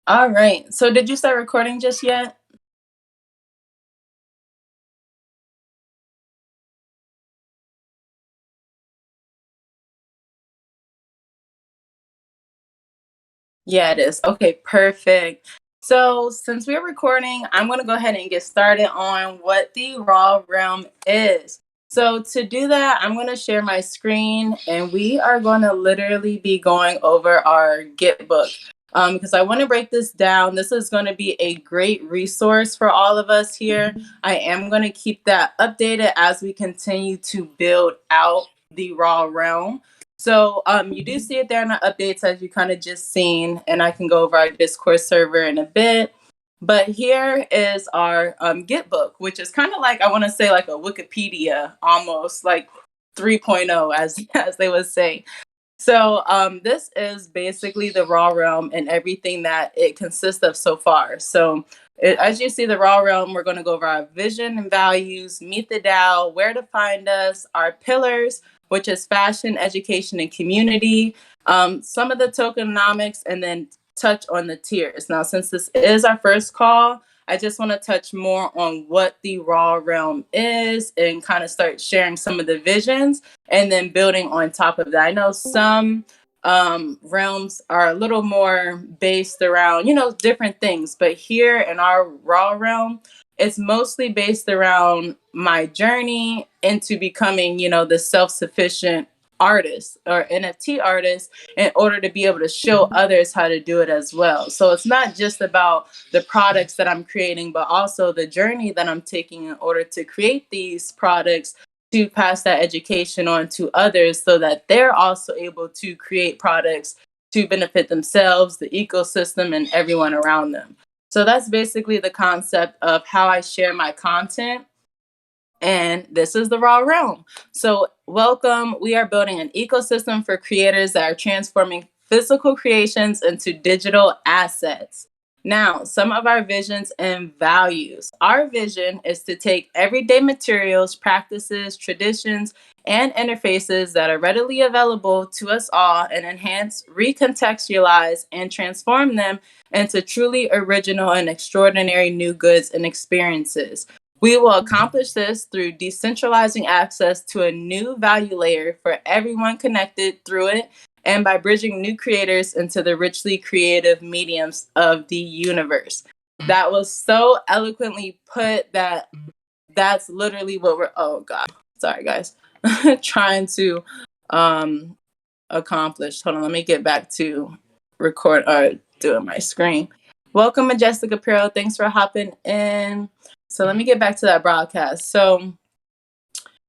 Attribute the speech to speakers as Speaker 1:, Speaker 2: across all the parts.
Speaker 1: All right. So did you start recording just yet? Yeah, it is. Okay, perfect. So since we're recording, I'm going to go ahead and get started on what the raw realm is. So to do that, I'm going to share my screen and we are going to literally be going over our Git book. Because I want to break this down. This is going to be a great resource for all of us here. I am going to keep that updated as we continue to build out the raw realm. So you do see it there in the updates as you kind of just seen, and I can go over our Discord server in a bit. But here is our Git book, which is kind of like, I want to say like a Wikipedia, almost like 3.0 as they would say. So this is basically the raw realm and everything that it consists of so far. So as you see the raw realm, we're going to go over our vision and values, meet the DAO, where to find us, our pillars, which is fashion, education, and community, some of the tokenomics, and then touch on the tiers. Now, since this is our first call, I just want to touch more on what the raw realm is and kind of start sharing some of the visions and then building on top of that. I know some realms are a little more based around, different things, but here in our raw realm, it's mostly based around my journey into becoming, the self-sufficient artist or NFT artist in order to be able to show others how to do it as well. So it's not just about the products that I'm creating, but also the journey that I'm taking in order to create these products to pass that education on to others so that they're also able to create products to benefit themselves, the ecosystem, and everyone around them. So that's basically the concept of how I share my content. And this is the raw realm. So, welcome. We are building an ecosystem for creators that are transforming physical creations into digital assets. Now, some of our visions and values. Our vision is to take everyday materials, practices, traditions, and interfaces that are readily available to us all and enhance, recontextualize, and transform them into truly original and extraordinary new goods and experiences. We will accomplish this through decentralizing access to a new value layer for everyone connected through it and by bridging new creators into the richly creative mediums of the universe. That was so eloquently put that that's literally what oh God, sorry guys, trying to accomplish. Hold on, let me get back to record or doing my screen. Welcome, Majestic Apparel. Thanks for hopping in. So let me get back to that broadcast. So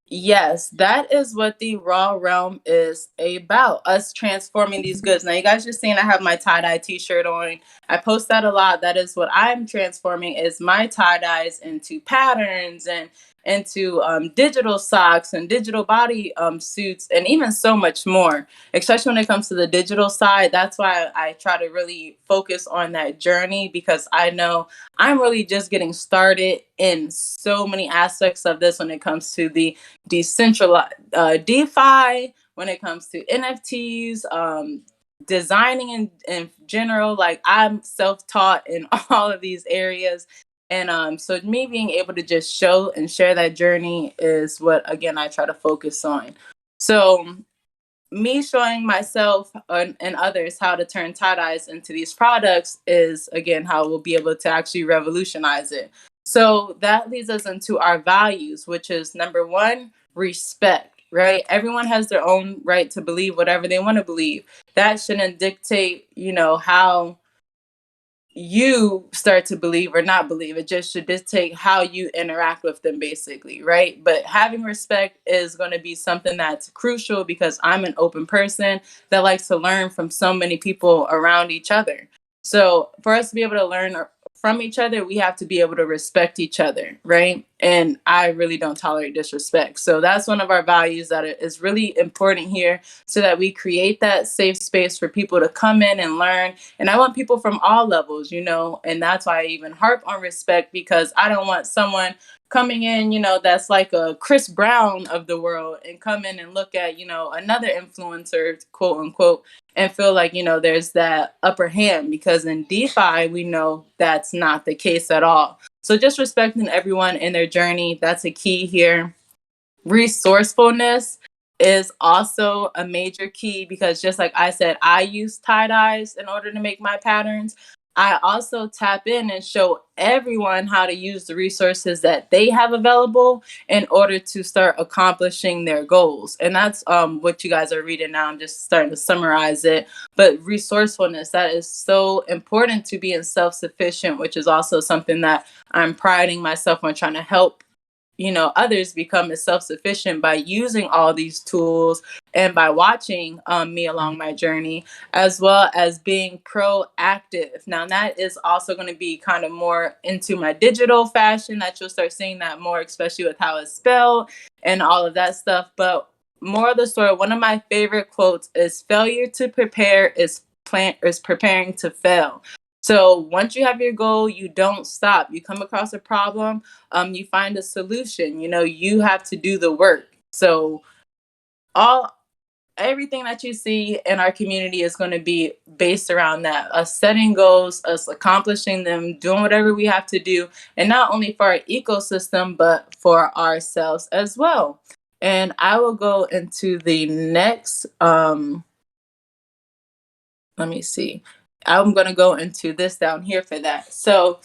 Speaker 1: yes, that is what the raw realm is about. Us transforming these goods. Now you guys just seen I have my tie-dye t-shirt on. I post that a lot. That is what I'm transforming is my tie-dyes into patterns and into digital socks and digital body suits and even so much more, especially when it comes to the digital side. That's why I try to really focus on that journey because I know I'm really just getting started in so many aspects of this when it comes to the decentralized DeFi, when it comes to NFTs, designing in general. Like I'm self-taught in all of these areas. And so me being able to just show and share that journey is what, again, I try to focus on. So me showing myself and others how to turn tie-dyes into these products is, again, how we'll be able to actually revolutionize it. So that leads us into our values, which is number one, respect, right? Everyone has their own right to believe whatever they want to believe. That shouldn't dictate, how you start to believe or not believe. It just should dictate how you interact with them, basically, right? But having respect is going to be something that's crucial because I'm an open person that likes to learn from so many people around each other. So for us to be able to learn from each other, we have to be able to respect each other, right? and I really don't tolerate disrespect. So that's one of our values that is really important here, so that we create that safe space for people to come in and learn. And I want people from all levels, and that's why I even harp on respect, because I don't want someone coming in, that's like a Chris Brown of the world, and come in and look at, another influencer, quote unquote, and feel like, there's that upper hand, because in DeFi, we know that's not the case at all. So just respecting everyone in their journey, that's a key here. Resourcefulness is also a major key, because just like I said, I use tie dyes in order to make my patterns. I also tap in and show everyone how to use the resources that they have available in order to start accomplishing their goals. And that's what you guys are reading now. I'm just starting to summarize it. But resourcefulness, that is so important to being self-sufficient, which is also something that I'm priding myself on trying to help others become as self-sufficient by using all these tools, and by watching me along my journey, as well as being proactive. Now that is also going to be kind of more into my digital fashion, that you'll start seeing that more, especially with how it's spelled and all of that stuff. But more of the story, one of my favorite quotes is, failure to prepare is preparing to fail. So once you have your goal, you don't stop. You come across a problem, you find a solution. You have to do the work. So all everything that you see in our community is going to be based around that: us setting goals, us accomplishing them, doing whatever we have to do, and not only for our ecosystem, but for ourselves as well. And I will go into the next. Let me see. I'm going to go into this down here for that. So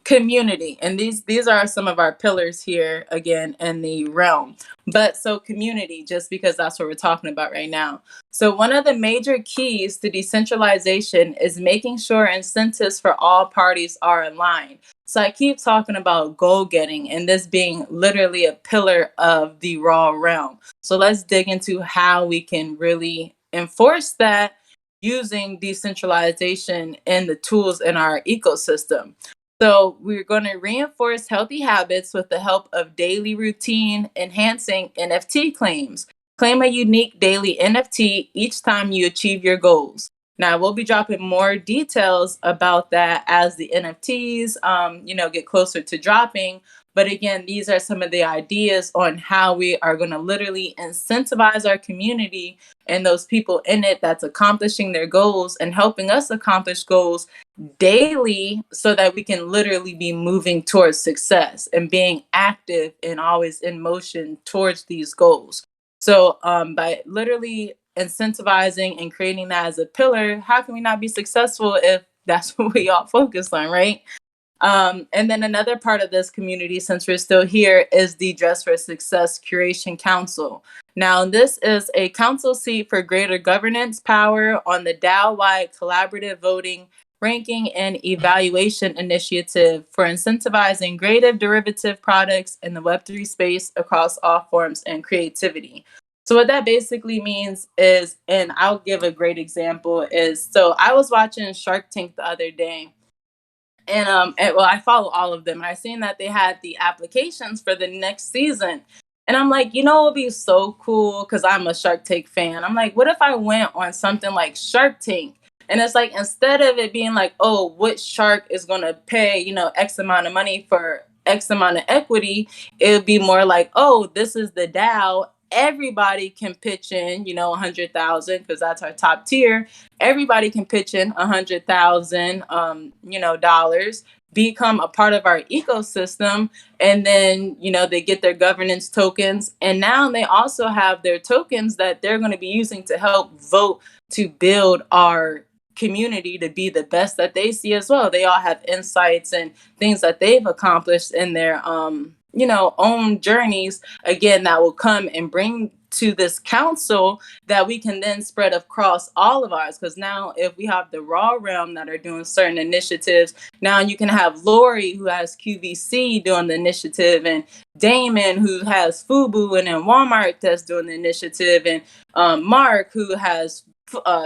Speaker 1: community, and these are some of our pillars here again in the realm. But so community, just because that's what we're talking about right now. So one of the major keys to decentralization is making sure incentives for all parties are aligned. So I keep talking about goal getting, and this being literally a pillar of the raw realm. So let's dig into how we can really enforce that using decentralization and the tools in our ecosystem. So we're going to reinforce healthy habits with the help of daily routine enhancing NFT claims. Claim a unique daily NFT each time you achieve your goals. Now we'll be dropping more details about that as the NFTs, get closer to dropping. But again, these are some of the ideas on how we are going to literally incentivize our community and those people in it that's accomplishing their goals and helping us accomplish goals daily, so that we can literally be moving towards success and being active and always in motion towards these goals. So by literally incentivizing and creating that as a pillar, how can we not be successful if that's what we all focus on, right? And then another part of this community, since we're still here, is the Dress for Success Curation Council. Now, this is a council seat for greater governance power on the DAO-wide collaborative voting, ranking, and evaluation initiative for incentivizing creative derivative products in the Web3 space across all forms and creativity. So what that basically means is, and I'll give a great example, is, so I was watching Shark Tank the other day, and well, I follow all of them, and I seen that they had the applications for the next season. And I'm like, it would be so cool, because I'm a Shark Tank fan. I'm like, what if I went on something like Shark Tank? And it's like, instead of it being like, oh, which shark is gonna pay, X amount of money for X amount of equity, it would be more like, oh, this is the DAO. Everybody can pitch in, 100,000, because that's our top tier. Everybody can pitch in 100,000, dollars, become a part of our ecosystem, and then they get their governance tokens, and now they also have their tokens that they're going to be using to help vote to build our community to be the best that they see as well. They all have insights and things that they've accomplished in their own journeys, again, that will come and bring to this council that we can then spread across all of ours. Because now if we have the raw realm that are doing certain initiatives, now you can have Lori, who has QVC, doing the initiative, and Damon, who has Fubu, and then Walmart that's doing the initiative, and Mark, who has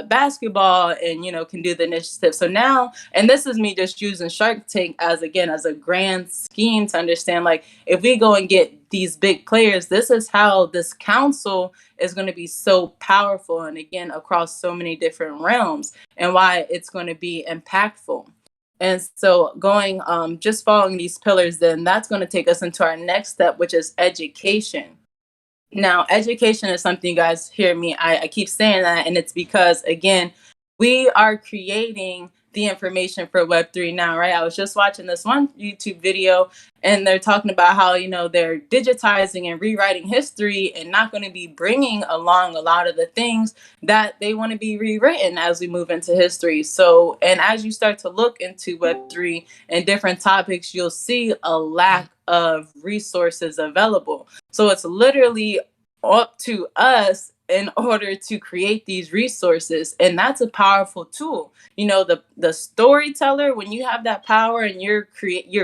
Speaker 1: basketball and can do the initiative. So now, and this is me just using Shark Tank as, again, as a grand scheme to understand, like, if we go and get these big players, this is how this council is going to be so powerful, and again, across so many different realms, and why it's going to be impactful. And so, going just following these pillars, then that's going to take us into our next step, which is education. Now, education is something, you guys hear me. I keep saying that, and it's because, again, we are creating the information for Web3 now, right? I was just watching this one YouTube video, and they're talking about how, they're digitizing and rewriting history and not going to be bringing along a lot of the things that they want to be rewritten as we move into history. So, and as you start to look into Web3 and different topics, you'll see a lack of resources available. So it's literally up to us in order to create these resources, and that's a powerful tool. The storyteller, when you have that power and you're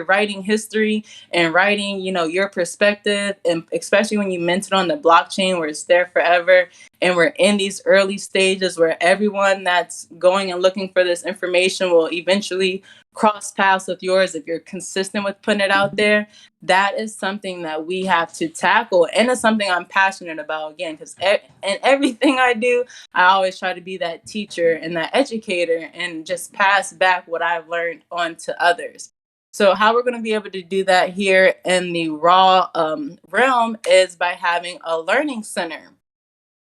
Speaker 1: writing history and writing your perspective, and especially when you mint it on the blockchain where it's there forever, and we're in these early stages where everyone that's going and looking for this information will eventually cross paths with yours if you're consistent with putting it out there. That is something that we have to tackle, and it's something I'm passionate about, again, because in everything I do, I always try to be that teacher and that educator and just pass back what I've learned on to others. So how we're going to be able to do that here in the raw realm is by having a learning center.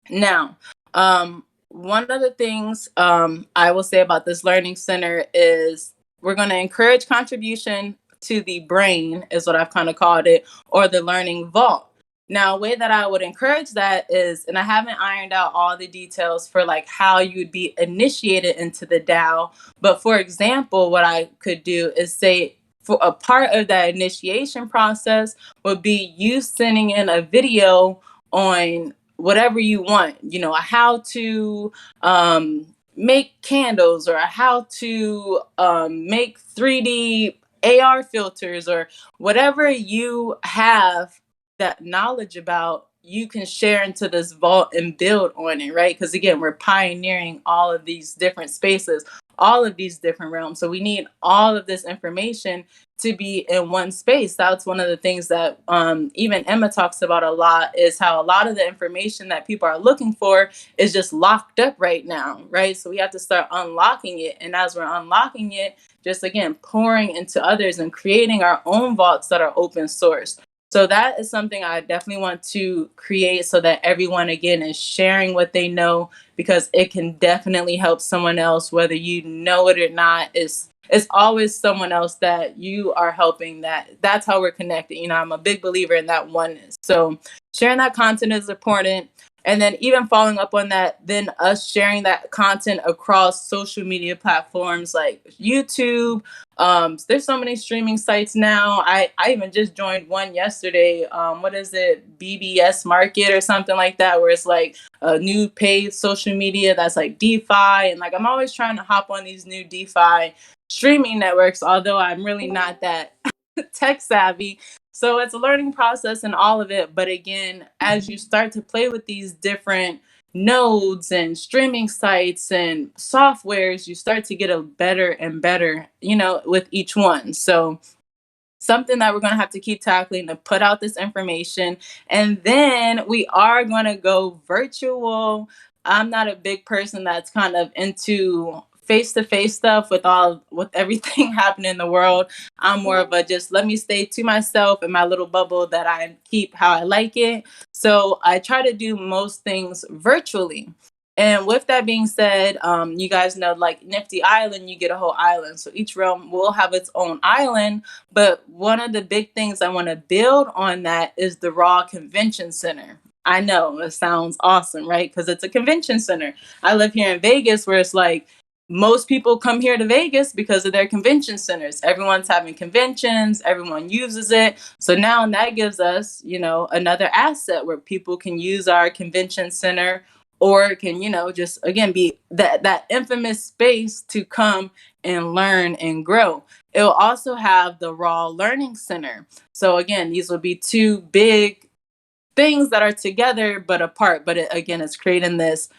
Speaker 1: Now, one of the things I will say about this learning center is we're going to encourage contribution to the brain, is what I've kind of called it, or the learning vault. Now, a way that I would encourage that is, and I haven't ironed out all the details for like how you would be initiated into the DAO, but for example, what I could do is say, for a part of that initiation process would be you sending in a video on whatever you want, a how to make candles, or a how to make 3D AR filters, or whatever you have that knowledge about, you can share into this vault and build on it, right? Because again, we're pioneering all of these different spaces, all of these different realms. So we need all of this information to be in one space. That's one of the things that even Emma talks about a lot, is how a lot of the information that people are looking for is just locked up right now, right? So we have to start unlocking it. And as we're unlocking it, just again, pouring into others and creating our own vaults that are open source. So that is something I definitely want to create, so that everyone, again, is sharing what they know, because it can definitely help someone else, whether you know it or not. It's always someone else that you are helping. That's how we're connected. I'm a big believer in that oneness. So sharing that content is important. And then even following up on that, then us sharing that content across social media platforms like YouTube. There's so many streaming sites now. I even just joined one yesterday. What is it? BBS Market or something like that, where it's like a new paid social media that's like DeFi. And like, I'm always trying to hop on these new DeFi streaming networks, although I'm really not that tech savvy. So it's a learning process and all of it. But again, as you start to play with these different nodes and streaming sites and softwares, you start to get a better and better, with each one. So something that we're going to have to keep tackling, to put out this information. And then we are going to go virtual. I'm not a big person that's kind of into face-to-face stuff with everything happening in the world. I'm more of a, just let me stay to myself in my little bubble that I keep how I like it. So I try to do most things virtually. And with that being said, you guys know, like Nifty Island, you get a whole island. So each realm will have its own island. But one of the big things I want to build on that is the RAW Convention Center. I know it sounds awesome, right? Because it's a convention center. I live here in Vegas, where it's like most people come here to Vegas because of their convention centers. Everyone's having conventions, everyone uses it. So now that gives us, another asset where people can use our convention center, or it can, just again be that infamous space to come and learn and grow. It will also have the Raw Learning Center. So again, these will be two big things that are together but apart. But again, it's creating this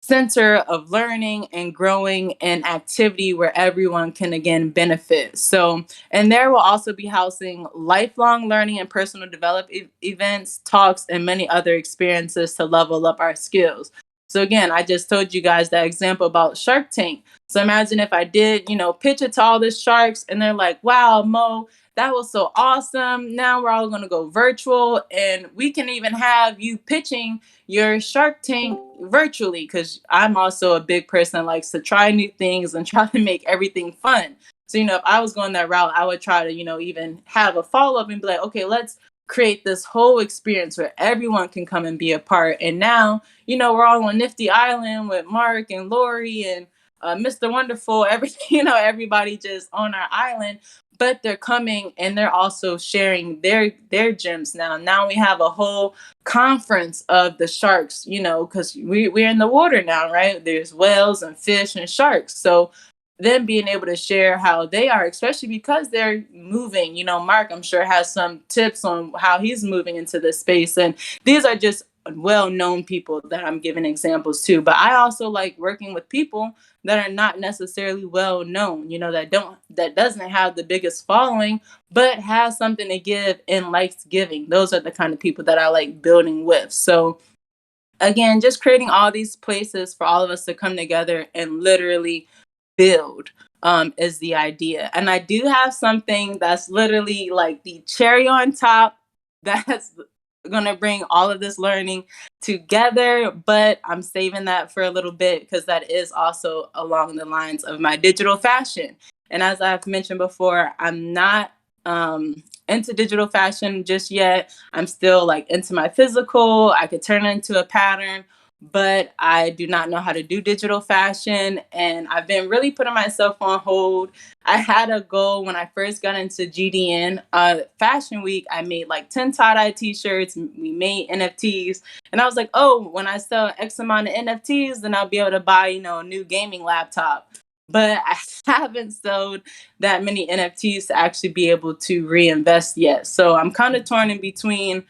Speaker 1: center of learning and growing and activity where everyone can again benefit. So, and there will also be housing lifelong learning and personal development events, talks, and many other experiences to level up our skills. So again, I just told you guys that example about Shark Tank. So imagine if I did, pitch it to all the sharks and they're like, wow, Mo, that was so awesome. Now we're all going to go virtual and we can even have you pitching your Shark Tank virtually, because I'm also a big person that likes to try new things and try to make everything fun. So, if I was going that route, I would try to, even have a follow up and be like, okay, let's create this whole experience where everyone can come and be a part. And now, we're all on Nifty Island with Mark and Lori and Mr. Wonderful, everybody just on our island, but they're coming and they're also sharing their gems now. Now we have a whole conference of the sharks, because we're in the water now, right? There's whales and fish and sharks. So them being able to share how they are, especially because they're moving, Mark, I'm sure, has some tips on how he's moving into this space. And these are just well-known people that I'm giving examples to. But I also like working with people that are not necessarily well known, that doesn't have the biggest following, but has something to give and likes giving. Those are the kind of people that I like building with. So again, just creating all these places for all of us to come together and literally build is the idea. And I do have something that's literally like the cherry on top that's going to bring all of this learning together, but I'm saving that for a little bit because that is also along the lines of my digital fashion. And as I've mentioned before, I'm not into digital fashion just yet. I'm still like into my physical. I could turn it into a pattern, but I do not know how to do digital fashion. And I've been really putting myself on hold. I had a goal when I first got into GDN Fashion Week. I made like 10 tie-dye t-shirts. We made NFTs. And I was like, oh, when I sell X amount of NFTs, then I'll be able to buy, a new gaming laptop. But I haven't sold that many NFTs to actually be able to reinvest yet. So I'm kind of torn in between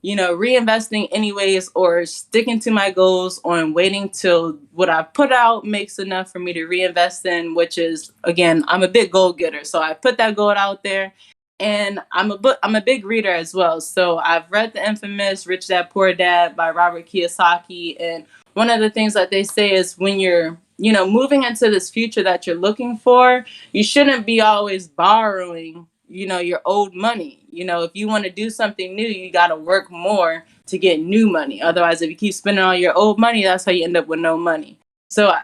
Speaker 1: reinvesting anyways or sticking to my goals on waiting till what I've put out makes enough for me to reinvest in, which is, again, I'm a big goal getter. So I put that goal out there and I'm a big reader as well. So I've read the infamous Rich Dad Poor Dad by Robert Kiyosaki. And one of the things that they say is when you're, moving into this future that you're looking for, you shouldn't be always borrowing your old money. If you want to do something new, you got to work more to get new money. Otherwise, if you keep spending all your old money, that's how you end up with no money. So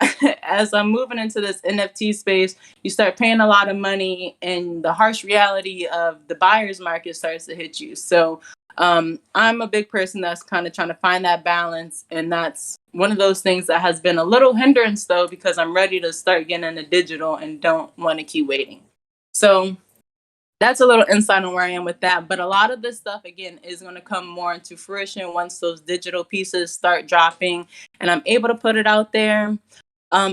Speaker 1: as I'm moving into this NFT space, you start paying a lot of money and the harsh reality of the buyer's market starts to hit you. So I'm a big person that's kind of trying to find that balance. And that's one of those things that has been a little hindrance, though, because I'm ready to start getting into digital and don't want to keep waiting. So that's a little insight on where I am with that. But a lot of this stuff, again, is going to come more into fruition once those digital pieces start dropping and I'm able to put it out there.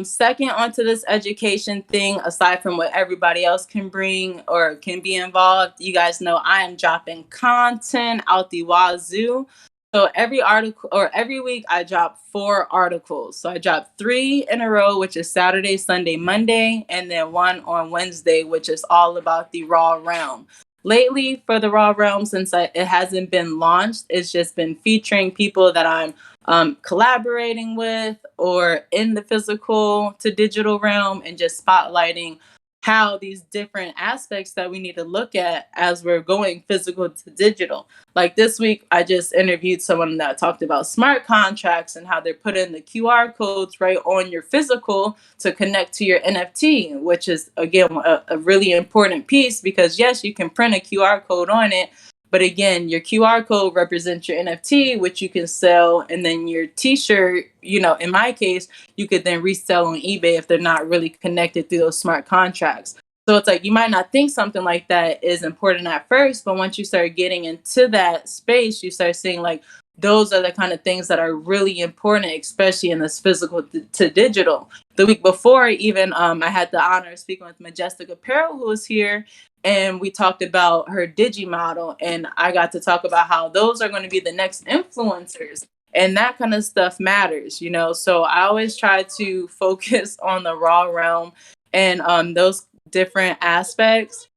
Speaker 1: Second, onto this education thing, aside from what everybody else can bring or can be involved, you guys know I am dropping content out the wazoo. So every article or every week I drop 4 articles. So I drop 3 in a row, which is Saturday, Sunday, Monday, and then 1 on Wednesday, which is all about the Raw realm. Lately, for the Raw realm, since it hasn't been launched, it's just been featuring people that I'm collaborating with or in the physical to digital realm and just spotlighting how these different aspects that we need to look at as we're going physical to digital. Like this week, I just interviewed someone that talked about smart contracts and how they're putting the QR codes right on your physical to connect to your NFT, which is, again, a really important piece because, yes, you can print a QR code on it. But again, your QR code represents your NFT, which you can sell. And then your t-shirt, in my case, you could then resell on eBay if they're not really connected through those smart contracts. So it's like you might not think something like that is important at first, but once you start getting into that space, you start seeing like those are the kind of things that are really important, especially in this physical to digital. The week before, even I had the honor of speaking with Majestic Apparel, who was here, and we talked about her digi model, and I got to talk about how those are going to be the next influencers. and that kind of stuff matters, so I always try to focus on the raw realm and those different aspects.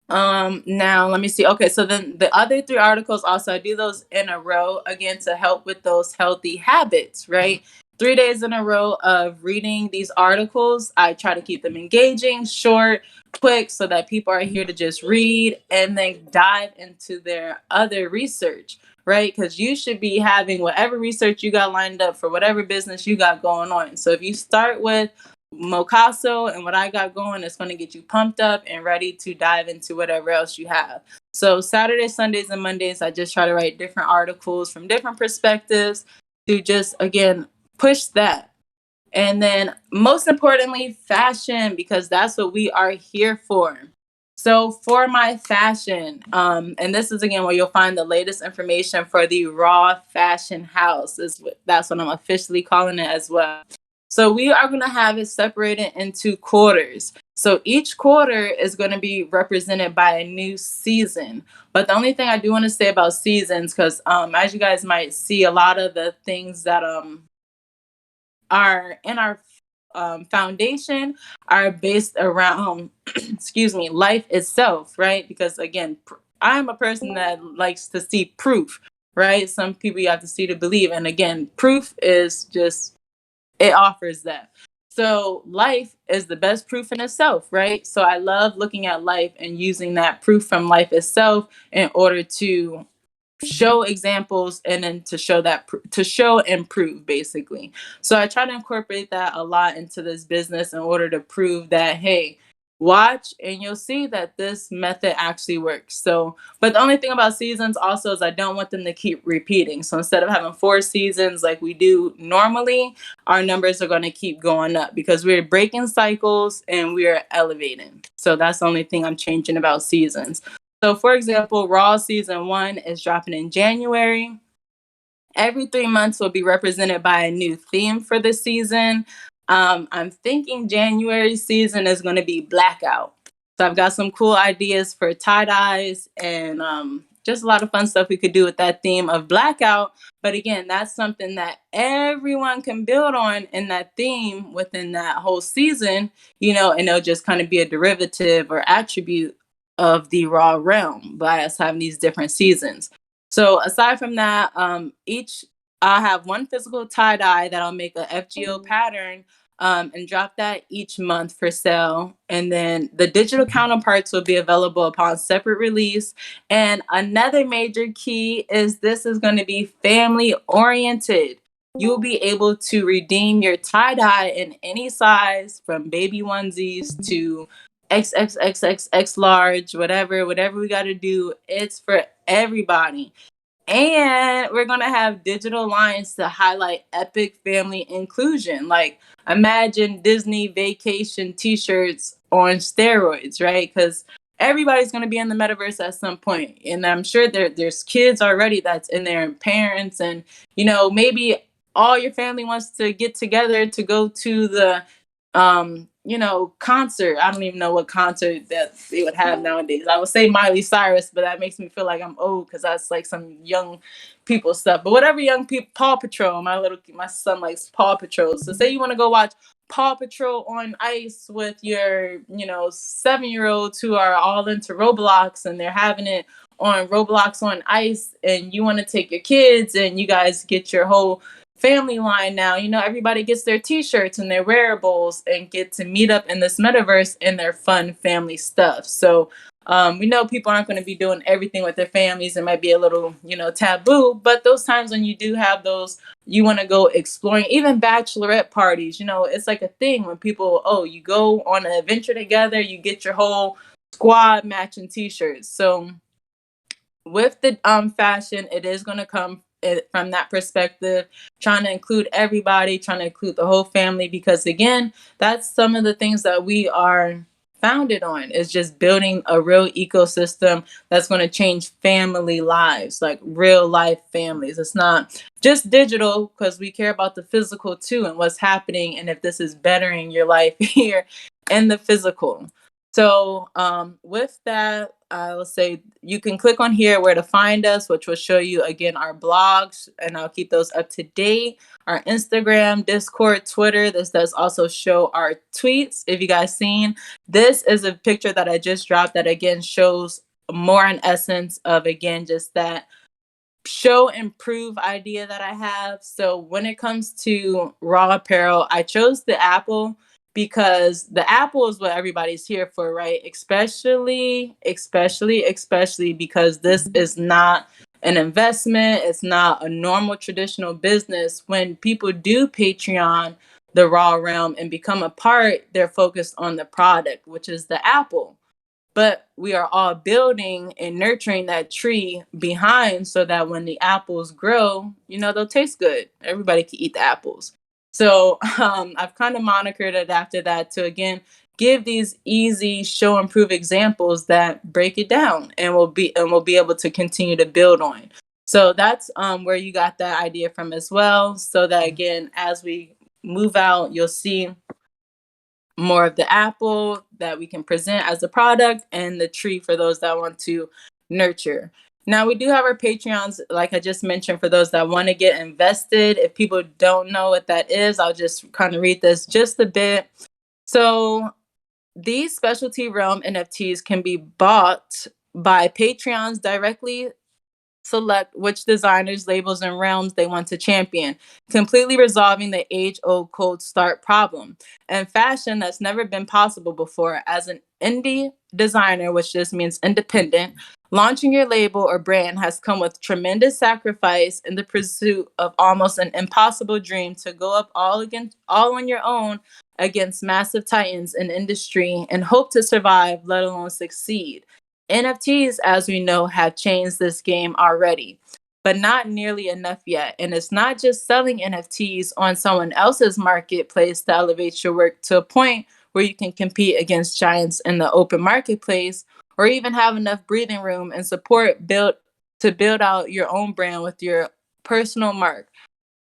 Speaker 1: Now let me see. Okay, so then the other three articles also, I do those in a row again to help with those healthy habits, right? 3 days in a row of reading these articles. I try to keep them engaging, short, quick, so that people are here to just read and then dive into their other research, right? Because you should be having whatever research you got lined up for whatever business you got going on. So if you start with Mocasso and what I got going, is going to get you pumped up and ready to dive into whatever else you have. So Saturdays, Sundays, and Mondays, I just try to write different articles from different perspectives to just, again, push that. And then most importantly, fashion, because that's what we are here for. So for my fashion, and this is again where you'll find the latest information for the Raw Fashion House. That's what I'm officially calling it as well. So we are going to have it separated into quarters. So each quarter is going to be represented by a new season. But the only thing I do want to say about seasons, because as you guys might see, a lot of the things that are in our foundation are based around, excuse me, life itself, right? Because again, I'm a person that likes to see proof, right? Some people you have to see to believe. And again, proof is just, it offers that. So life is the best proof in itself, right? So I love looking at life and using that proof from life itself in order to show examples and then to show to show and prove, basically. So I try to incorporate that a lot into this business in order to prove that, hey, watch and you'll see that this method actually works. So, but the only thing about seasons also is I don't want them to keep repeating. So instead of having 4 seasons like we do normally, our numbers are going to keep going up because we're breaking cycles and we're elevating. So that's the only thing I'm changing about seasons. So, for example, Raw Season 1 is dropping in January. Every 3 months will be represented by a new theme for the season. I'm thinking January season is going to be blackout. So I've got some cool ideas for tie-dyes and just a lot of fun stuff we could do with that theme of blackout. But again, that's something that everyone can build on in that theme within that whole season, and it'll just kind of be a derivative or attribute of the raw realm by us having these different seasons. So aside from that, each I have one physical tie dye that I'll make a FGO pattern and drop that each month for sale. And then the digital counterparts will be available upon separate release. And another major key is this is going to be family oriented. You'll be able to redeem your tie dye in any size from baby onesies to XXXXX large, whatever we got to do. It's for everybody. And we're going to have digital lines to highlight epic family inclusion. Like, imagine Disney vacation t shirts on steroids, right? Because everybody's going to be in the metaverse at some point. And I'm sure there's kids already that's in there and parents. And, maybe all your family wants to get together to go to the concert. I don't even know what concert that they would have nowadays. I would say Miley Cyrus, but that makes me feel like I'm old because that's like some young people stuff. But whatever young people, Paw Patrol. My son likes Paw Patrol. So say you want to go watch Paw Patrol on ice with your 7-year-olds who are all into Roblox and they're having it on Roblox on ice, and you want to take your kids and you guys get your whole family line now. Everybody gets their t-shirts and their wearables and get to meet up in this metaverse in their fun family stuff. So we know people aren't going to be doing everything with their families. It might be a little taboo, but those times when you do have those, you want to go exploring. Even bachelorette parties, it's like a thing when people, you go on an adventure together, you get your whole squad matching t-shirts. So with the fashion, it is going to come from that perspective, trying to include everybody, trying to include the whole family, because again, that's some of the things that we are founded on, is just building a real ecosystem that's going to change family lives, like real life families. It's not just digital, because we care about the physical too and what's happening, and if this is bettering your life here in the physical. So with that, I'll say you can click on here where to find us, which will show you again our blogs, and I'll keep those up to date. Our Instagram, Discord, Twitter. This does also show our tweets. If you guys seen, this is a picture that I just dropped that again shows more in essence of again just that show and prove idea that I have. So when it comes to raw apparel, I chose the apple because the apple is what everybody's here for, right? Especially because this is not an investment. It's not a normal traditional business. When people do Patreon, the raw realm and become a part, they're focused on the product, which is the apple, but we are all building and nurturing that tree behind so that when the apples grow, they'll taste good. Everybody can eat the apples. So I've kind of monikered it after that to again give these easy show and prove examples that break it down and we'll be able to continue to build on. So that's where you got that idea from as well. So that again, as we move out, you'll see more of the apple that we can present as a product and the tree for those that want to nurture. Now we do have our Patreons, like I just mentioned, for those that want to get invested. If people don't know what that is, I'll just kind of read this just a bit. So these specialty realm NFTs can be bought by Patreons directly. Select which designers, labels, and realms they want to champion, completely resolving the age-old cold start problem. And fashion that's never been possible before. As an indie designer, which just means independent, launching your label or brand has come with tremendous sacrifice in the pursuit of almost an impossible dream to go up all on your own against massive titans in industry and hope to survive, let alone succeed. NFTs, as we know, have changed this game already, but not nearly enough yet. And it's not just selling NFTs on someone else's marketplace to elevate your work to a point where you can compete against giants in the open marketplace, or even have enough breathing room and support built to build out your own brand with your personal mark.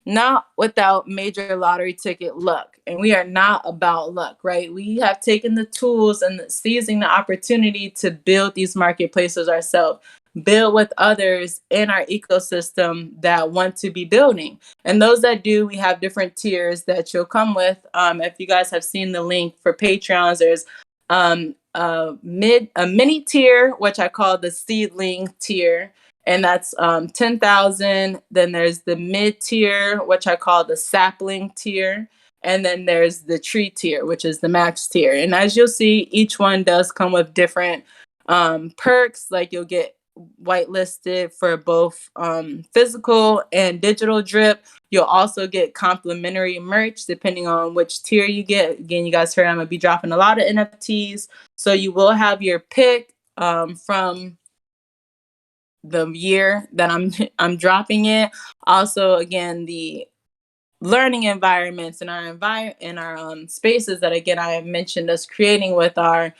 Speaker 1: Not without major lottery ticket luck. And we are not about luck, right? We have taken the tools and seizing the opportunity to build these marketplaces ourselves, build with others in our ecosystem that want to be building. And those that do, we have different tiers that you'll come with. If you guys have seen the link for Patreons, there's a mini tier, which I call the seedling tier, and that's 10,000. Then there's the mid tier, which I call the sapling tier. And then there's the tree tier, which is the max tier. And as you'll see, each one does come with different perks. Like you'll get whitelisted for both physical and digital drip. You'll also get complimentary merch depending on which tier you get. Again, you guys heard I'm going to be dropping a lot of NFTs. So you will have your pick from the year that I'm dropping it. Also, again, the learning environments and our spaces that again I have mentioned us creating with our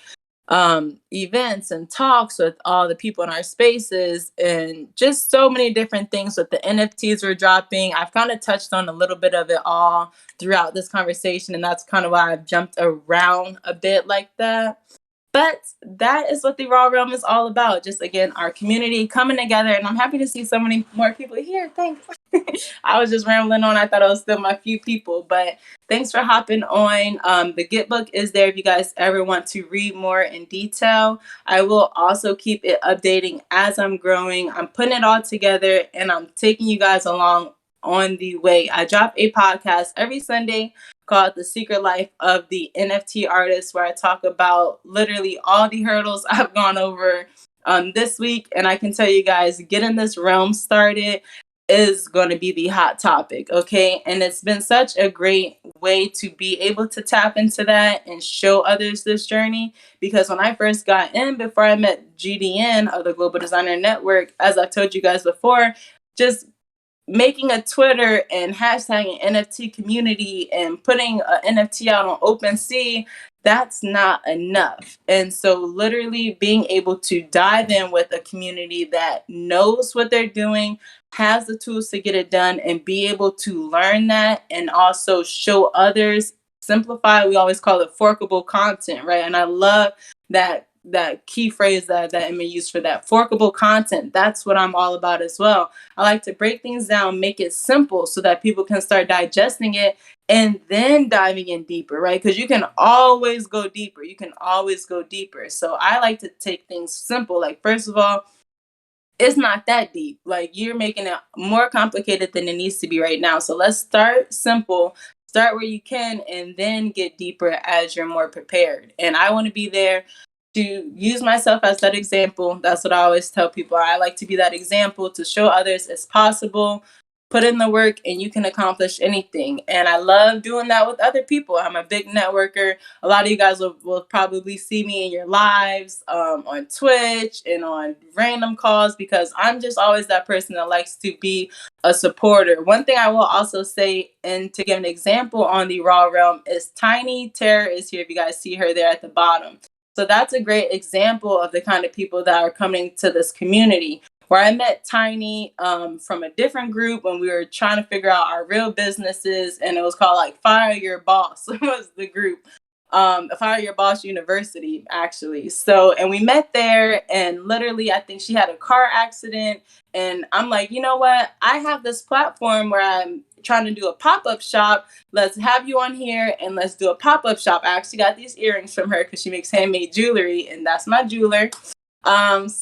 Speaker 1: events and talks with all the people in our spaces and just so many different things with the NFTs we're dropping. I've kind of touched on a little bit of it all throughout this conversation, and that's kind of why I've jumped around a bit like that. But that is what the Raw Realm is all about. Just again, our community coming together, and I'm happy to see so many more people here. Thanks. I was just rambling on. I thought it was still my few people, but thanks for hopping on. The Get Book is there if you guys ever want to read more in detail. I will also keep it updating as I'm growing. I'm putting it all together, and I'm taking you guys along on the way. I drop a podcast every Sunday called The Secret Life of the NFT Artist, where I talk about literally all the hurdles I've gone over this week. And I can tell you guys, getting this realm started is going to be the hot topic, okay? And it's been such a great way to be able to tap into that and show others this journey, because when I first got in, before I met GDN of the Global Designer Network, as I've told you guys before, just making a Twitter and hashtagging NFT community and putting an NFT out on OpenSea, that's not enough. And so literally being able to dive in with a community that knows what they're doing, has the tools to get it done, and be able to learn that and also show others, simplify, we always call it forkable content, right? And I love that that key phrase that Emma used for that forkable content. That's what I'm all about as well. I like to break things down, make it simple so that people can start digesting it and then diving in deeper, right? Because you can always go deeper. You can always go deeper. So I like to take things simple. Like, first of all, it's not that deep. Like, you're making it more complicated than it needs to be right now. So let's start simple, start where you can, and then get deeper as you're more prepared. And I want to be there to use myself as that example. That's what I always tell people. I like to be that example to show others it's possible. Put in the work and you can accomplish anything. And I love doing that with other people. I'm a big networker. A lot of you guys will probably see me in your lives, on Twitch and on random calls, because I'm just always that person that likes to be a supporter. One thing I will also say, and to give an example on the Raw realm, is Tiny Terror is here. If you guys see her there at the bottom. So that's a great example of the kind of people that are coming to this community. Where I met Tiny from a different group when we were trying to figure out our real businesses, and it was called like Fire Your Boss was the group. Fire Your Boss University, actually. So, and we met there, and literally, I think she had a car accident, and I'm like, you know what? I have this platform where I'm trying to do a pop-up shop. Let's have you on here and let's do a pop-up shop. I actually got these earrings from her because she makes handmade jewelry, and that's my jeweler. And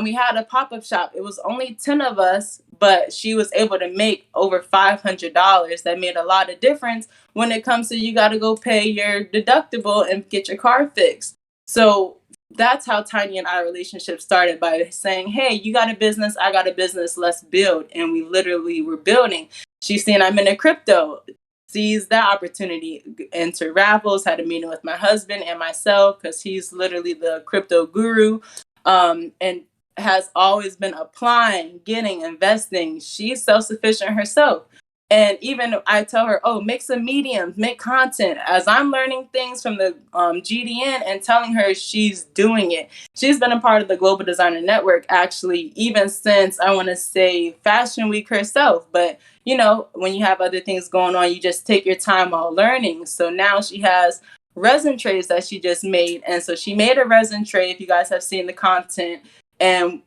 Speaker 1: we had a pop-up shop. It was only 10 of us, but she was able to make over $500. That made a lot of difference when it comes to you got to go pay your deductible and get your car fixed. So that's how Tiny and I relationship started, by saying, hey, you got a business, I got a business, let's build. And we literally were building. She's saying I'm into crypto, sees that opportunity, enter raffles, had a meeting with my husband and myself because he's literally the crypto guru, and has always been applying, getting, investing. She's self-sufficient herself. And even I tell her, oh, make some mediums, make content. As I'm learning things from the GDN and telling her, she's doing it. She's been a part of the Global Designer Network, actually, even since, I want to say, Fashion Week herself. But, you know, when you have other things going on, you just take your time while learning. So now she has resin trays that she just made. And so she made a resin tray, if you guys have seen the content. And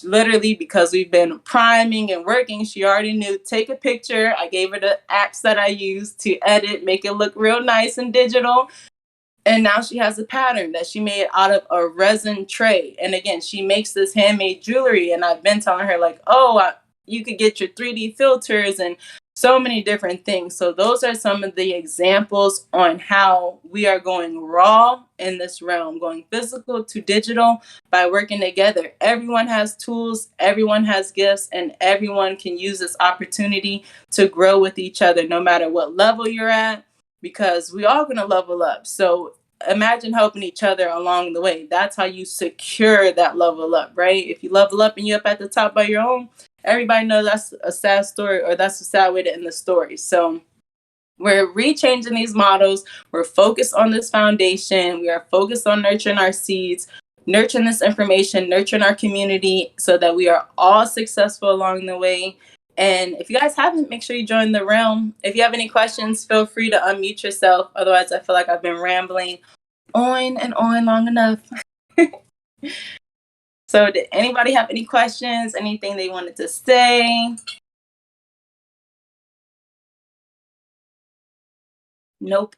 Speaker 1: literally, because we've been priming and working, she already knew, take a picture. I gave her the apps that I use to edit, make it look real nice and digital. And now she has a pattern that she made out of a resin tray. And again, she makes this handmade jewelry. And I've been telling her, like, oh, you could get your 3D filters and so many different things. So those are some of the examples on how we are going raw in this realm, going physical to digital by working together. Everyone has tools, everyone has gifts, and everyone can use this opportunity to grow with each other, no matter what level you're at, because we all going to level up. So imagine helping each other along the way. That's how you secure that level up, right? If you level up and you're up at the top by your own, everybody knows that's a sad story, or that's a sad way to end the story. So we're rechanging these models. We're focused on this foundation. We are focused on nurturing our seeds, nurturing this information, nurturing our community so that we are all successful along the way. And if you guys haven't, make sure you join the realm. If you have any questions, feel free to unmute yourself. Otherwise, I feel like I've been rambling on and on long enough. So did anybody have any questions, anything they wanted to say? Nope.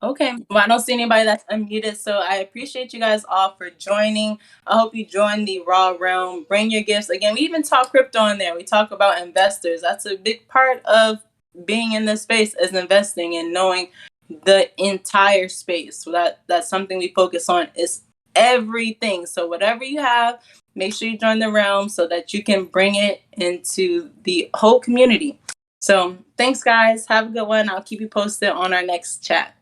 Speaker 1: Okay. Well, I don't see anybody that's unmuted, so I appreciate you guys all for joining. I hope you join the Raw Realm. Bring your gifts. Again, we even talk crypto in there. We talk about investors. That's a big part of being in this space, is investing and knowing the entire space. So that's something we focus on, is everything. So whatever you have, make sure you join the realm so that you can bring it into the whole community. So thanks, guys. Have a good one. I'll keep you posted on our next chat.